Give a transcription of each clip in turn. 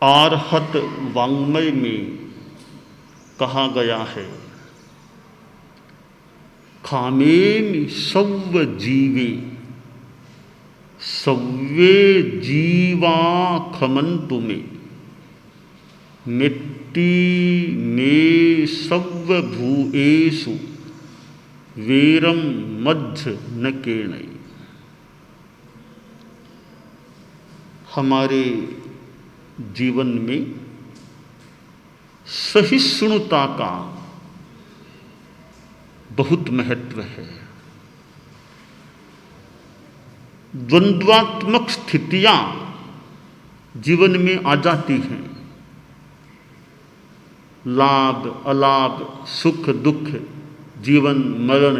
आर्हत वाङ्मय में कहा गया है, खामेमि सव्व जीवे सव्वे जीवा खमन्तु मे, मिट्टी में सव्व भूएषु वेरम मध्य न केणय। हमारे जीवन में सहिष्णुता का बहुत महत्व है। द्वंद्वात्मक स्थितियां जीवन में आ जाती हैं, लाभ अलाभ, सुख दुख, जीवन मरण,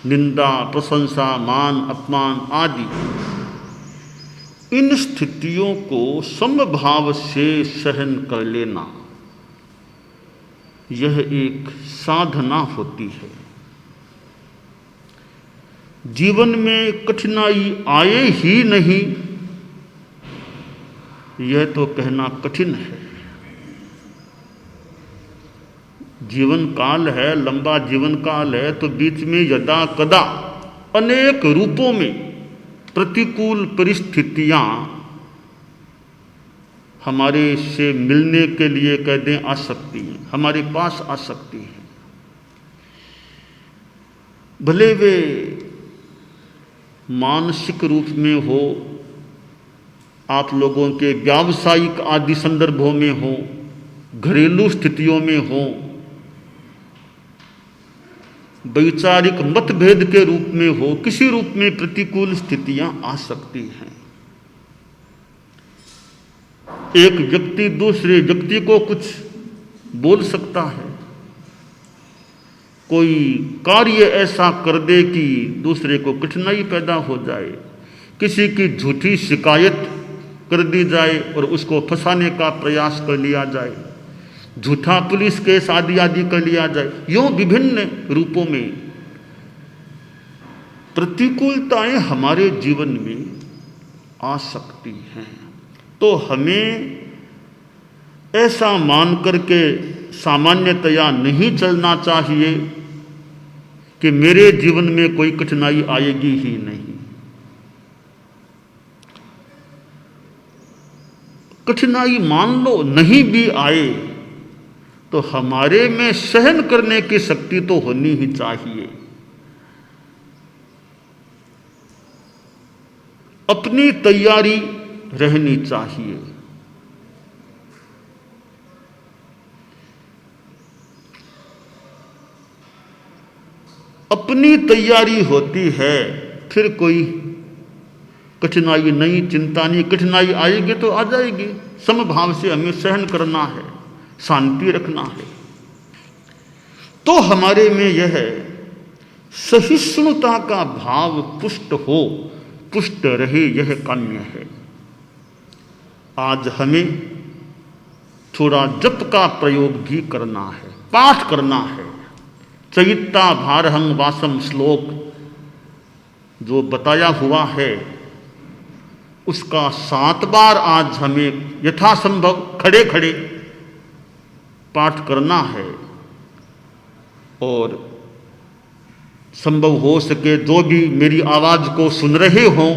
निंदा प्रशंसा, मान अपमान आदि। इन स्थितियों को समभाव से सहन कर लेना, यह एक साधना होती है। जीवन में कठिनाई आए ही नहीं, यह तो कहना कठिन है। जीवन काल है, लंबा जीवन काल है, तो बीच में यदा कदा अनेक रूपों में प्रतिकूल परिस्थितियां हमारे से मिलने के लिए कह दें आ सकती हैं, हमारे पास आ सकती हैं। भले वे मानसिक रूप में हो, आप लोगों के व्यावसायिक आदि संदर्भों में हो, घरेलू स्थितियों में हो, वैचारिक मतभेद के रूप में हो, किसी रूप में प्रतिकूल स्थितियां आ सकती हैं। एक व्यक्ति दूसरे व्यक्ति को कुछ बोल सकता है, कोई कार्य ऐसा कर दे कि दूसरे को कठिनाई पैदा हो जाए, किसी की झूठी शिकायत कर दी जाए और उसको फंसाने का प्रयास कर लिया जाए, झूठा पुलिस केस आदि आदि कर लिया जाए। यूं विभिन्न रूपों में प्रतिकूलताएं हमारे जीवन में आ सकती हैं। तो हमें ऐसा मान करके सामान्यतया नहीं चलना चाहिए कि मेरे जीवन में कोई कठिनाई आएगी ही नहीं। कठिनाई मान लो नहीं भी आए तो हमारे में सहन करने की शक्ति तो होनी ही चाहिए। अपनी तैयारी रहनी चाहिए। अपनी तैयारी होती है, फिर कोई कठिनाई नहीं, चिंता नहीं। कठिनाई आएगी तो आ जाएगी, समभाव से हमें सहन करना है, शांति रखना है। तो हमारे में यह सहिष्णुता का भाव पुष्ट हो, पुष्ट रहे, यह काम्य है। आज हमें थोड़ा जप का प्रयोग भी करना है, पाठ करना है। चैत्ता भारहं वासम श्लोक जो बताया हुआ है, उसका 7 बार आज हमें यथासंभव खड़े खड़े पाठ करना है। और संभव हो सके जो भी मेरी आवाज को सुन रहे हों,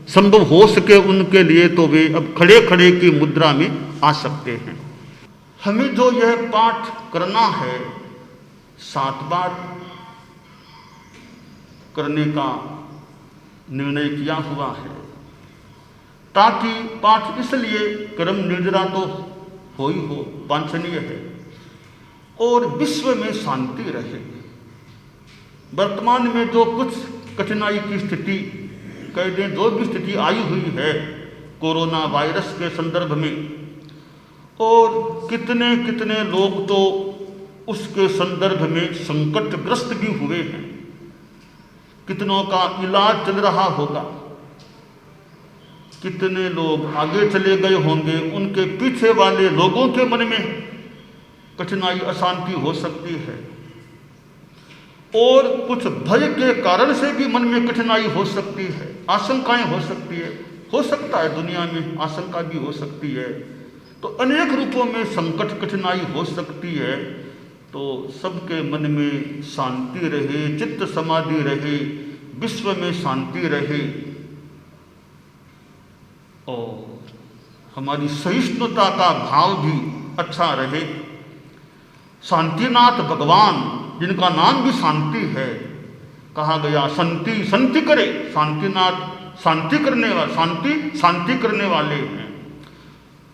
संभव हो सके उनके लिए तो वे अब खड़े खड़े की मुद्रा में आ सकते हैं। हमें जो यह पाठ करना है 7 बार करने का निर्णय किया हुआ है, ताकि पाठ इसलिए कर्म निर्जरा तो हो ही हो, वांछनीय है, और विश्व में शांति रहे। वर्तमान में जो कुछ कठिनाई की स्थिति कह दें, जो भी स्थिति आई हुई है कोरोना वायरस के संदर्भ में, और कितने कितने लोग तो उसके संदर्भ में संकटग्रस्त भी हुए हैं, कितनों का इलाज चल रहा होगा, कितने लोग आगे चले गए होंगे, उनके पीछे वाले लोगों के मन में कठिनाई अशांति हो सकती है, और कुछ भय के कारण से भी मन में कठिनाई हो सकती है, आशंकाएं हो सकती है। हो सकता है दुनिया में आशंका भी हो सकती है तो अनेक रूपों में संकट कठिनाई हो सकती है। तो सबके मन में शांति रहे, चित्त समाधि रहे, विश्व में शांति रहे और हमारी सहिष्णुता का भाव भी अच्छा रहे। शांतिनाथ भगवान, जिनका नाम भी शांति है, कहा गया शांति शांति करे, शांतिनाथ शांति करने वाले, शांति करने वाले हैं।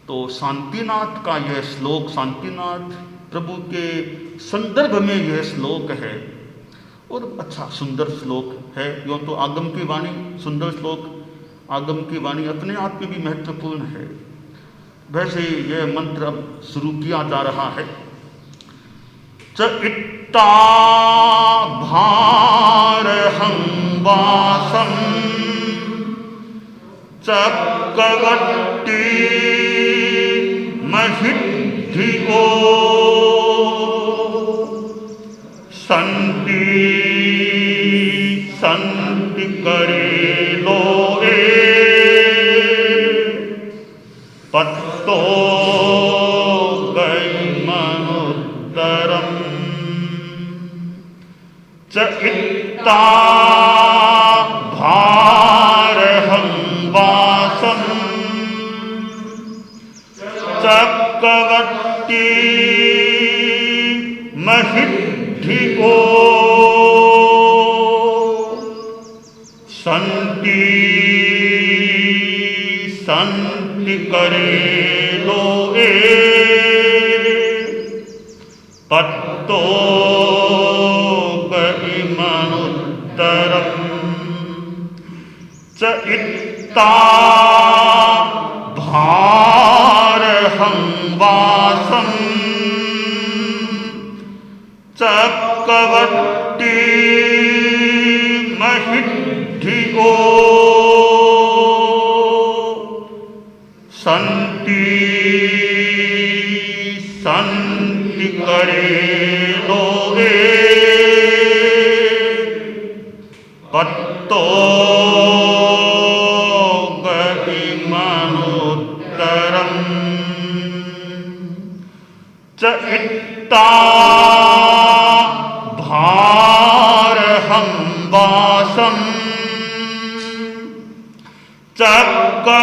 तो शांतिनाथ का यह श्लोक, शांतिनाथ प्रभु के संदर्भ में यह श्लोक है और अच्छा सुंदर श्लोक है। यूँ तो आगम की वाणी, सुंदर श्लोक, आगम की वाणी अपने आप में भी महत्वपूर्ण है। वैसे यह मंत्र अब शुरू किया जा रहा है। च इत्ता भारहं वासं चक्रवर्ती महिद्धिको संति संति करे लोए पत्तो गैमनुत्तरम् च इत्ता भारहं वासं चक्रवर्ती महिद्धिको संति संति करे लोए पत्तो गैमनुत्तरम् च इत्ता भारहं वासं चक्रवर्ती महिद्धिको संति संति करे लोए पत्तो गैमनुत्तरम् च इत्ता भारहं वासं चक्रवर्ती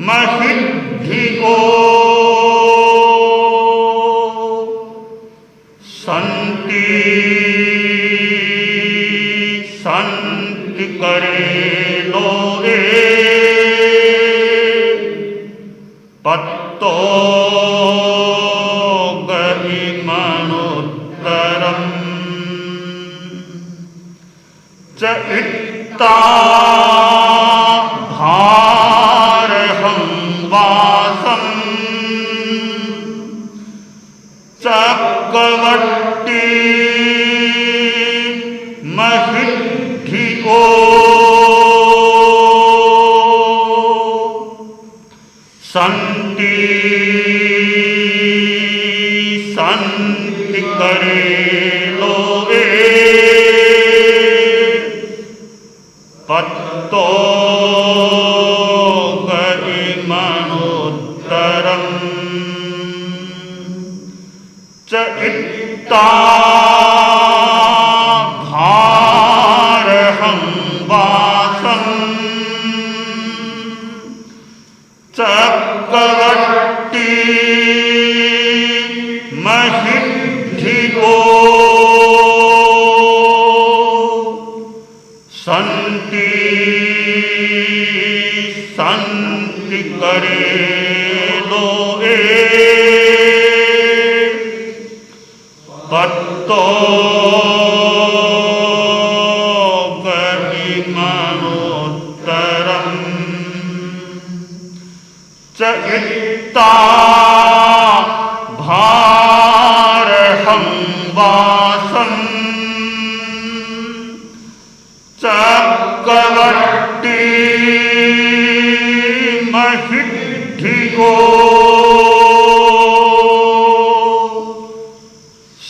महिद्धिको संति संति करे लोए पत्तो गैमनुत्तरम् च इत्ता भारहं वासं चक्रवर्ती महिद्धिको संति संति करे लोए पत्तो गैमनुत्तरम् च इत्ता भारहं वासं चक्रवर्ती महिद्धिको संति संति करे लोए पत्तो गैमनुत्तरम् च इत्ता भारहं वासं चक्रवर्ती महिद्धिको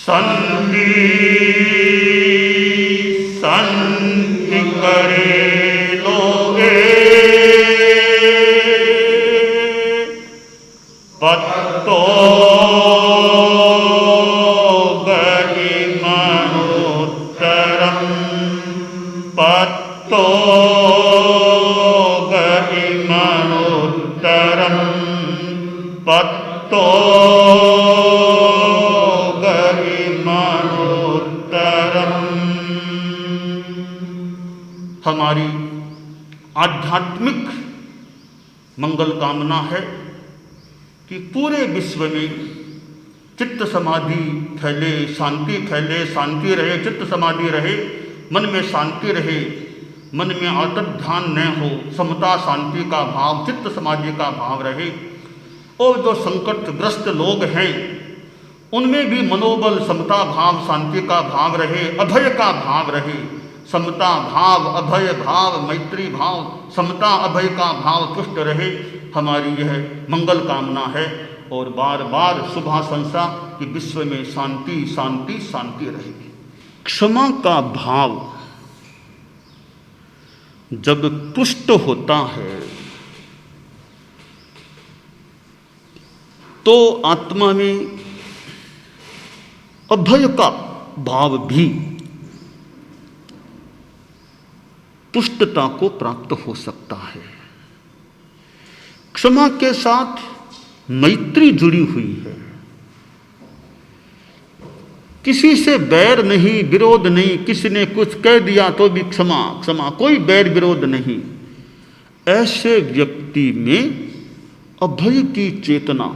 संति संति करे लोए पत्तो गहिमनुत्तरम् पत्तो गहिमनुत्तरम् पत्तो गहिमनुत्तरम्। हमारी आध्यात्मिक मंगल कामना है कि पूरे विश्व में चित्त समाधि फैले, शांति फैले, शांति रहे, चित्त समाधि रहे, मन में शांति रहे, मन में आतत ध्यान न हो, समता शांति का भाव, चित्त समाधि का भाव रहे। और जो संकटग्रस्त लोग हैं उनमें भी मनोबल, समता भाव, शांति का भाव रहे, अभय का भाव रहे। समता भाव, अभय भाव, मैत्री भाव, समता अभय का भाव पुष्ट रहे, हमारी यह मंगल कामना है। और बार बार शुभाशंसा कि विश्व में शांति शांति शांति रहेगी। क्षमा का भाव जब पुष्ट होता है तो आत्मा में अभय का भाव भी पुष्टता को प्राप्त हो सकता है। क्षमा के साथ मैत्री जुड़ी हुई है। किसी से बैर नहीं, विरोध नहीं, किसी ने कुछ कह दिया तो भी क्षमा क्षमा, कोई बैर विरोध नहीं। ऐसे व्यक्ति में अभय की चेतना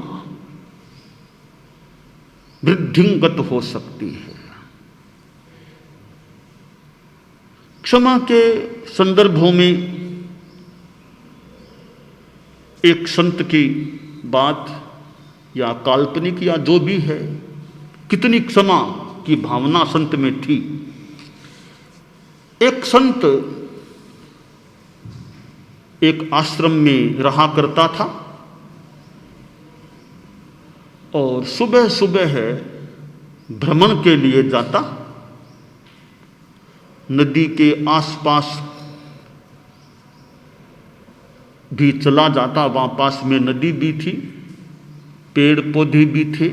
वृद्धिंगत हो सकती है। क्षमा के संदर्भों में एक संत की बात या काल्पनिक या जो भी है, कितनी क्षमा की भावना संत में थी। एक संत एक आश्रम में रहा करता था और सुबह सुबह भ्रमण के लिए जाता। नदी के आसपास भी चला जाता, वहाँ पास में नदी भी थी, पेड़ पौधे भी थे,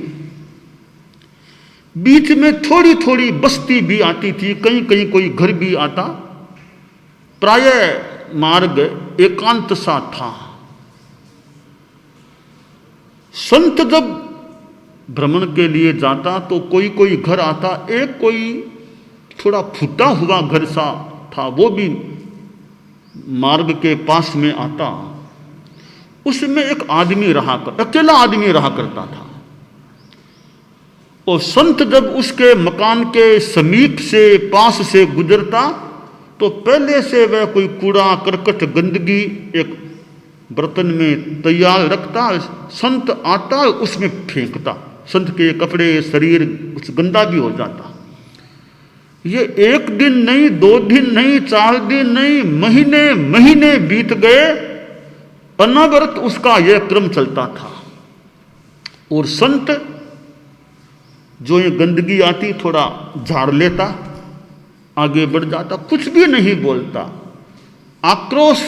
बीच में थोड़ी थोड़ी बस्ती भी आती थी, कहीं कहीं कोई घर भी आता। प्रायः मार्ग एकांत सा था। संत जब भ्रमण के लिए जाता तो कोई कोई घर आता, एक कोई थोड़ा फूटा हुआ घर सा था, वो भी मार्ग के पास में आता। उसमें एक आदमी रहा कर, अकेला आदमी रहा करता था। और संत जब उसके मकान के समीप से, पास से गुजरता तो पहले से वह कोई कूड़ा करकट गंदगी एक बर्तन में तैयार रखता। संत आता उसमें फेंकता, संत के कपड़े शरीर उस गंदा भी हो जाता। ये एक दिन नहीं, 2 दिन नहीं, 4 दिन नहीं, महीने महीने बीत गए, अनवरत उसका यह क्रम चलता था। और संत जो ये गंदगी आती थोड़ा झाड़ लेता, आगे बढ़ जाता, कुछ भी नहीं बोलता, आक्रोश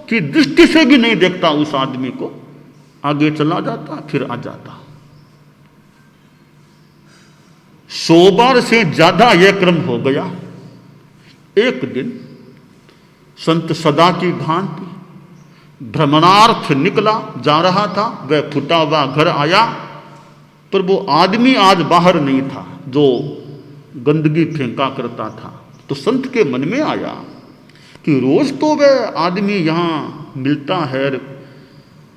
की दृष्टि से भी नहीं देखता उस आदमी को, आगे चला जाता, फिर आ जाता। 100 बार से ज्यादा यह क्रम हो गया। एक दिन संत सदा की भांति भ्रमणार्थ निकला, जा रहा था। वह फूटा हुआ घर आया, पर वो आदमी आज बाहर नहीं था जो गंदगी फेंका करता था। तो संत के मन में आया कि रोज तो वह आदमी यहाँ मिलता है,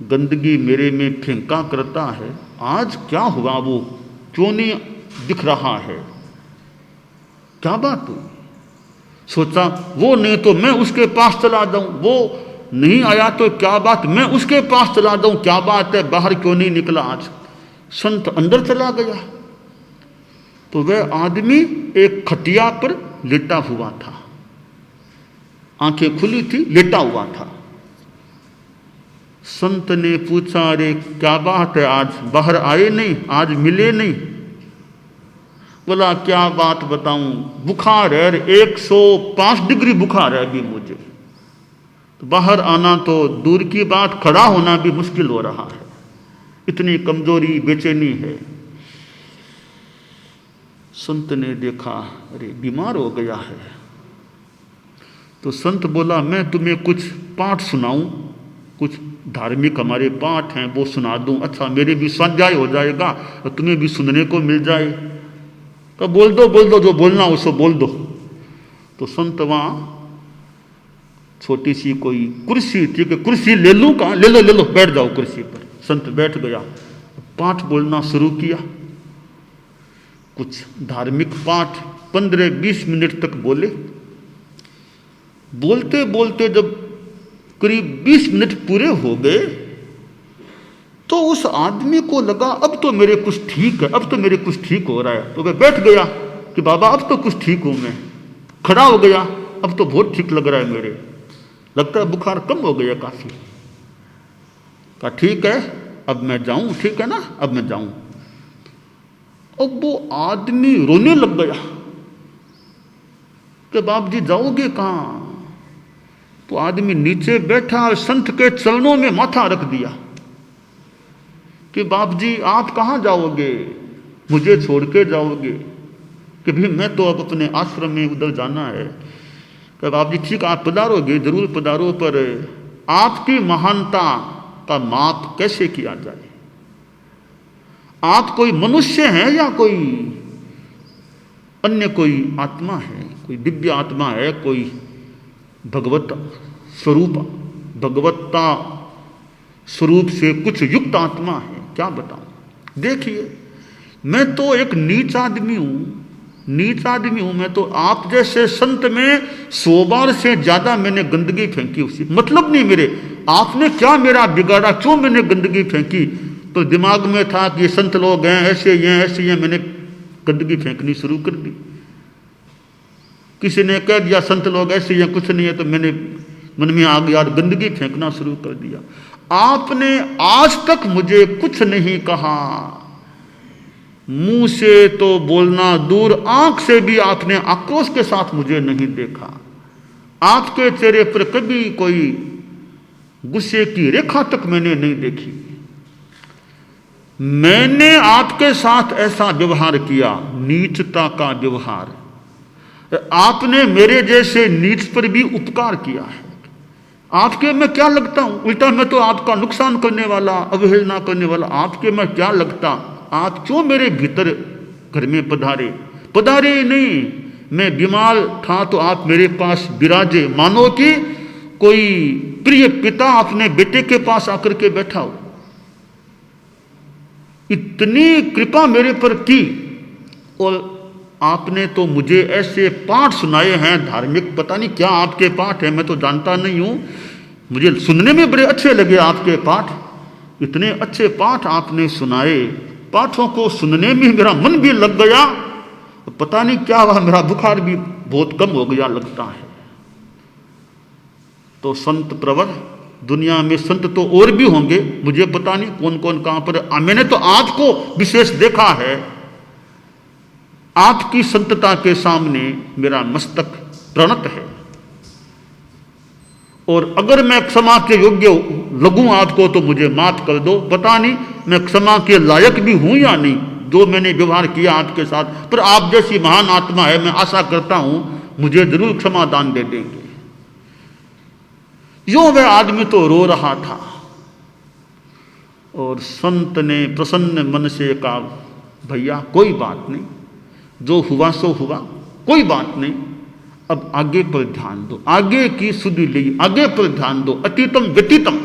गंदगी मेरे में फेंका करता है, आज क्या हुआ, वो क्यों नहीं दिख रहा है, क्या बात हुई। सोचा वो नहीं तो मैं उसके पास चला जाऊं, वो नहीं आया तो क्या बात, मैं उसके पास चला जाऊं, क्या बात है, बाहर क्यों नहीं निकला आज। संत अंदर चला गया तो वह आदमी एक खटिया पर लेटा हुआ था, आंखें खुली थी, लेटा हुआ था। संत ने पूछा, अरे क्या बात है, आज बाहर आए नहीं, आज मिले नहीं। बोला क्या बात बताऊं, बुखार है, 105 डिग्री बुखार है अभी मुझे, तो बाहर आना तो दूर की बात, खड़ा होना भी मुश्किल हो रहा है। इतनी कमजोरी बेचैनी है। संत ने देखा, अरे बीमार हो गया है। तो संत बोला, मैं तुम्हें कुछ पाठ सुनाऊं, कुछ धार्मिक हमारे पाठ हैं वो सुना दूं, अच्छा मेरे भी स्वाध्याय हो जाएगा और तुम्हें भी सुनने को मिल जाए। तो बोल दो जो बोलना उसको बोल दो। तो संत वहाँ छोटी सी कोई कुर्सी थी कि कुर्सी ले लूँ कहाँ, ले लो बैठ जाओ कुर्सी पर। संत बैठ गया, पाठ बोलना शुरू किया। कुछ धार्मिक पाठ 15-20 मिनट तक बोले। बोलते बोलते जब करीब 20 मिनट पूरे हो गए तो उस आदमी को लगा अब तो मेरे कुछ ठीक है, अब तो मेरे कुछ ठीक हो रहा है। तो वह बैठ गया कि बाबा अब तो कुछ ठीक हूं मैं। खड़ा हो गया, अब तो बहुत ठीक लग रहा है मेरे, लगता है बुखार कम हो गया काफी। कहा ठीक है अब मैं जाऊं, ठीक है ना, अब मैं जाऊं। अब वो आदमी रोने लग गया कि बाप जी जाओगे कहां? तो आदमी नीचे बैठा और संत के चरणों में माथा रख दिया कि बाप जी आप कहां जाओगे, मुझे छोड़ के जाओगे? कि भी मैं तो अब अपने आश्रम में उधर जाना है। कि बाप जी ठीक आप पधारोगे, जरूर पधारो, पर आपकी महानता का माप कैसे किया जाए? आप कोई मनुष्य हैं या कोई अन्य कोई आत्मा है, कोई दिव्य आत्मा है, कोई भगवत स्वरूप, भगवत्ता स्वरूप से कुछ युक्त आत्मा है, क्या बताऊं? देखिए मैं तो एक नीच आदमी हूं, मैं तो आप जैसे संत में 100 बार से ज्यादा मैंने गंदगी फेंकी उसी, मतलब नहीं मेरे, आपने क्या मेरा बिगाड़ा, क्यों मैंने गंदगी फेंकी? तो दिमाग में था कि ये संत लोग हैं, ऐसे हैं, मैंने गंदगी फेंकनी शुरू कर दी। किसी ने कह दिया संत लोग ऐसे हैं, कुछ नहीं है, तो मैंने मन में आ गया और गंदगी फेंकना शुरू कर दिया। आपने आज तक मुझे कुछ नहीं कहा, मुंह से तो बोलना दूर, आंख से भी आपने आक्रोश के साथ मुझे नहीं देखा। आपके चेहरे पर कभी कोई गुस्से की रेखा तक मैंने नहीं देखी। मैंने आपके साथ ऐसा व्यवहार किया, नीचता का व्यवहार। आपने मेरे जैसे नीच पर भी उपकार किया है। आपके मैं क्या लगता हूं? उल्टा मैं तो आपका नुकसान करने वाला, अवहेलना करने वाला, आपके मैं क्या लगता? आप क्यों मेरे भीतर घर में पधारे? पधारे नहीं, मैं बीमार था तो आप मेरे पास विराजे, मानो कि कोई प्रिय पिता अपने बेटे के पास आकर के बैठा हो। इतनी कृपा मेरे पर की। और आपने तो मुझे ऐसे पाठ सुनाए हैं धार्मिक, पता नहीं क्या आपके पाठ है, मैं तो जानता नहीं हूं, मुझे सुनने में बड़े अच्छे लगे आपके पाठ। इतने अच्छे पाठ आपने सुनाए, पाठों को सुनने में मेरा मन भी लग गया। पता नहीं क्या हुआ, मेरा बुखार भी बहुत कम हो गया लगता है। तो संत प्रवर, दुनिया में संत तो और भी होंगे, मुझे पता नहीं कौन कौन कहां पर, मैंने तो आपको विशेष देखा है। आपकी संतता के सामने मेरा मस्तक प्रणत है। और अगर मैं क्षमा के योग्य लगूं आपको तो मुझे माफ कर दो। पता नहीं मैं क्षमा के लायक भी हूं या नहीं, जो मैंने व्यवहार किया आपके साथ, पर आप जैसी महान आत्मा है, मैं आशा करता हूं मुझे जरूर क्षमा दान दे देंगे। यो वह आदमी तो रो रहा था और संत ने प्रसन्न मन से कहा, भैया कोई बात नहीं, जो हुआ सो हुआ, कोई बात नहीं, अब आगे पर ध्यान दो, आगे की सुधि ली, आगे पर ध्यान दो, अतीतम व्यतीतम,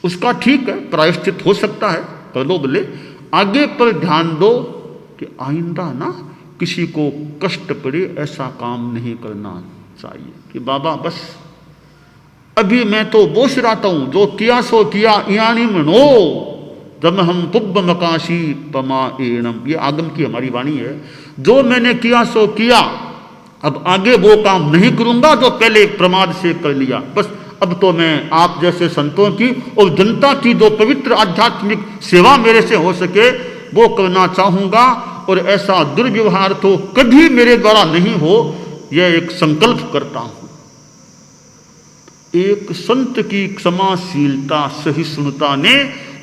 उसका ठीक है प्रायश्चित हो सकता है, कर लो बोले, आगे पर ध्यान दो कि आइंदा ना किसी को कष्ट पड़े, ऐसा काम नहीं करना चाहिए। कि बाबा बस अभी मैं तो बोस रहता हूं, जो किया सो किया, यानी मनो जब हम पुब्ब मकाशी पमा एणम, ये आगम की हमारी वाणी है। जो मैंने किया सो किया, अब आगे वो काम नहीं करूंगा जो पहले प्रमाद से कर लिया। बस अब तो मैं आप जैसे संतों की और जनता की जो पवित्र आध्यात्मिक सेवा मेरे से हो सके वो करना चाहूंगा, और ऐसा दुर्व्यवहार तो कभी मेरे द्वारा नहीं हो, यह एक संकल्प करता हूं। एक संत की क्षमाशीलता, सहिष्णुता ने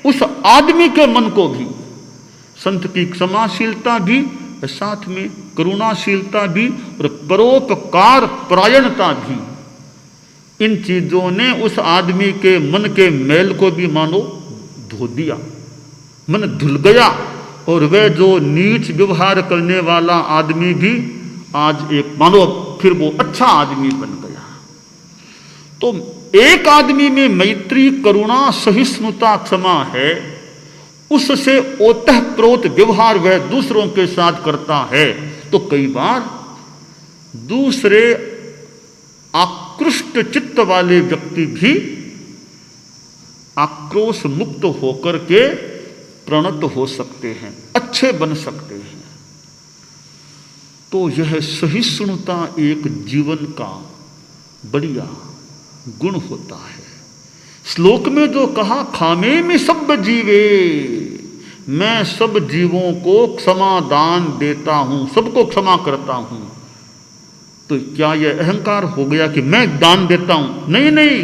उस आदमी के मन को भी, संत की क्षमाशीलता भी, साथ में करुणाशीलता भी और परोपकार परायणता भी, इन चीजों ने उस आदमी के मन के मैल को भी मानो धो दिया। मन धुल गया और वह जो नीच व्यवहार करने वाला आदमी भी आज एक मानो फिर वो अच्छा आदमी बन गया। तो एक आदमी में मैत्री, करुणा, सहिष्णुता, क्षमा है, उससे ओतप्रोत व्यवहार वह दूसरों के साथ करता है, तो कई बार दूसरे आकृष्ट चित्त वाले व्यक्ति भी आक्रोश मुक्त होकर के प्रणत हो सकते हैं, अच्छे बन सकते हैं। तो यह सहिष्णुता एक जीवन का बढ़िया गुण होता है। श्लोक में जो कहा, खामे में सब जीवे, मैं सब जीवों को क्षमा दान देता हूं, सबको क्षमा करता हूं, तो क्या यह अहंकार हो गया कि मैं दान देता हूं? नहीं नहीं,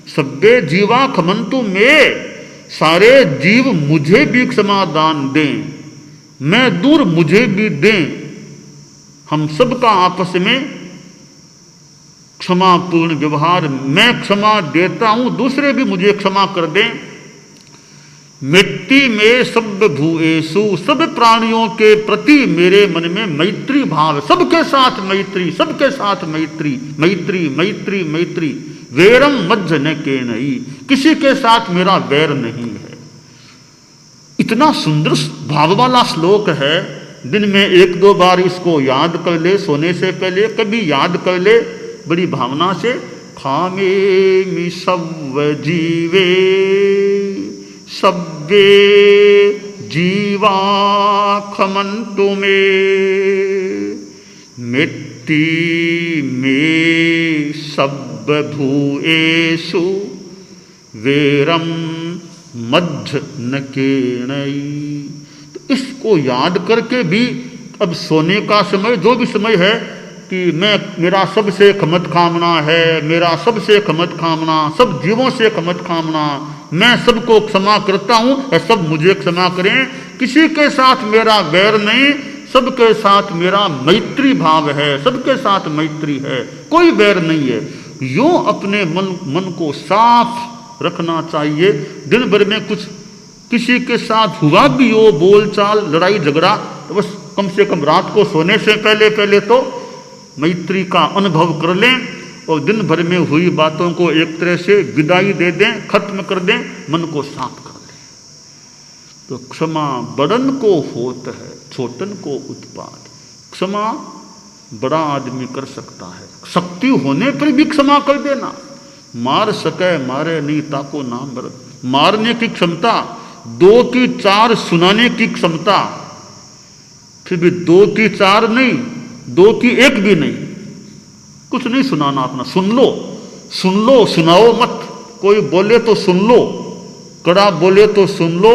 सब्बे जीवा खमंतु में, सारे जीव मुझे भी क्षमा दान दें, मैं दूर मुझे भी दें, हम सबका आपस में क्षमापूर्ण व्यवहार, मैं क्षमा देता हूं, दूसरे भी मुझे क्षमा कर दें। मिट्टी में सब भूएसु, सब प्राणियों के प्रति मेरे मन में मैत्री भाव, सबके साथ मैत्री, सबके साथ मैत्री, मैत्री मैत्री मैत्री, वैरम मज्ज न के नहीं, किसी के साथ मेरा वैर नहीं है। इतना सुंदर भाव वाला श्लोक है। दिन में एक दो बार इसको याद कर ले, सोने से पहले कभी याद कर ले बड़ी भावना से। खामे सब जीवे, सब्बे जीवा खमंतु में, मिट्टी में सब भूएसु, वेरम मध्य न केणई। तो इसको याद करके भी अब सोने का समय, जो भी समय है, कि मेरा सबसे खमत कामना है, मेरा सबसे खमत कामना, सब जीवों से खमत कामना, मैं सबको क्षमा करता हूं, सब मुझे क्षमा करें, किसी के साथ मेरा वैर नहीं, सबके साथ मेरा मैत्री भाव है, सबके साथ मैत्री है, कोई वैर नहीं है। यूं अपने मन को साफ रखना चाहिए। दिन भर में कुछ किसी के साथ हुआ भी हो, बोलचाल, लड़ाई झगड़ा, तो बस कम से कम रात को सोने से पहले तो मैत्री का अनुभव कर लें और दिन भर में हुई बातों को एक तरह से विदाई दे दें, खत्म कर दें, मन को साफ कर दें। तो क्षमा बड़न को होत है, छोटन को उत्पाद। क्षमा बड़ा आदमी कर सकता है, शक्ति होने पर भी क्षमा कर देना। मार सके मारे नहीं ताको नाम बर, मारने की क्षमता, 2 की 4 सुनाने की क्षमता, फिर भी 2 की 4 नहीं, 2 की 1 भी नहीं, कुछ नहीं सुनाना अपना। सुन लो, सुनाओ मत। कोई बोले तो सुन लो, कड़ा बोले तो सुन लो,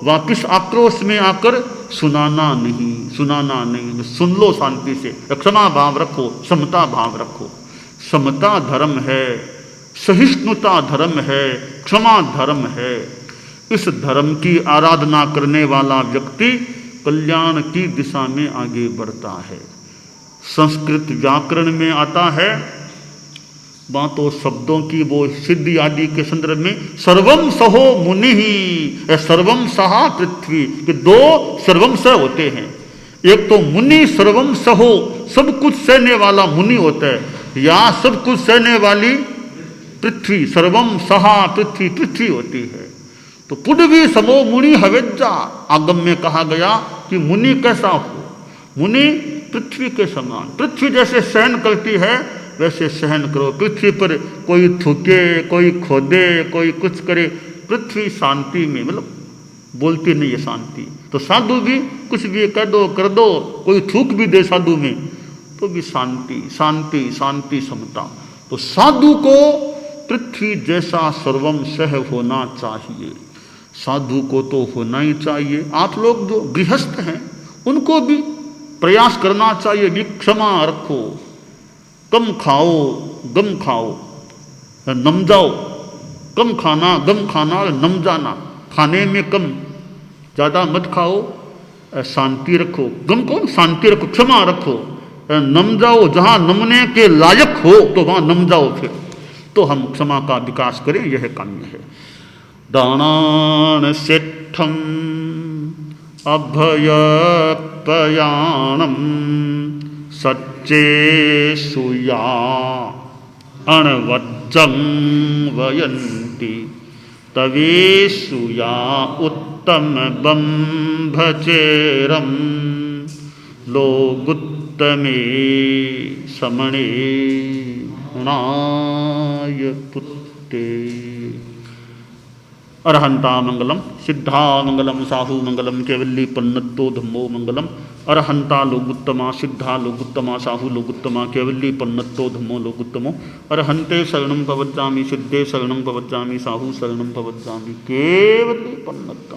वापिस आक्रोश में आकर सुनाना नहीं, सुन लो शांति से। क्षमा भाव रखो, समता भाव रखो। समता धर्म है, सहिष्णुता धर्म है, क्षमा धर्म है। इस धर्म की आराधना करने वाला व्यक्ति कल्याण की दिशा में आगे बढ़ता है। संस्कृत व्याकरण में आता है, बातों शब्दों की वो सिद्धि आदि के संदर्भ में, सर्वम सहो मुनि ही, सर्वम सहा पृथ्वी, कि 2 सर्वम सह होते हैं। एक तो मुनि सर्वम सहो, सब कुछ सहने वाला मुनि होता है, या सब कुछ सहने वाली पृथ्वी, सर्वम सहा पृथ्वी, पृथ्वी होती है। तो पुडवी समो मुनि हवेज्जा, आगम में कहा गया कि मुनि कैसा हो? मुनि पृथ्वी के समान, पृथ्वी जैसे सहन करती है वैसे सहन करो। पृथ्वी पर कोई थूके, कोई खोदे, कोई कुछ करे, पृथ्वी शांति में, मतलब बोलती नहीं है शांति। तो साधु भी कुछ भी कर दो, कोई थूक भी दे साधु में, तो भी शांति शांति शांति समता। तो साधु को पृथ्वी जैसा सर्वम सह होना चाहिए। साधु को तो होना ही चाहिए। आप लोग जो गृहस्थ हैं उनको भी प्रयास करना चाहिए कि क्षमा रखो, कम खाओ गम खाओ, नम जाओ, कम खाना गम खाना और नम जाना। खाने में कम, ज़्यादा मत खाओ, शांति रखो। गम कौन? शांति रखो, क्षमा रखो, नम जाओ, जहाँ नमने के लायक हो तो वहाँ नम जाओ। फिर तो हम क्षमा का विकास करें, यह काम्य है। दानान सेठम अभयपयाणम सच्चे सुया अणवज्जं वयन्ति तवेषु या उत्तम बंभचेरम लोगुत्तमे समणे गुणाय पुत्ते। अरहंता मंगलम, सिद्धा मंगलम, साहू मंगलम, केवली पन्नतो धम्मो मंगलम। अरहंता लोगुत्तमा, सिद्धा लोगुत्तमा, साहू लोगुत्तमा, केवली पन्नतो धम्मो लोगुत्तमो। अरहंते शरणं प्रवज्जामि, सिद्धे शरणं प्रवज्जामि, साहू शरणं प्रवज्जामि, केवली पन्नतम।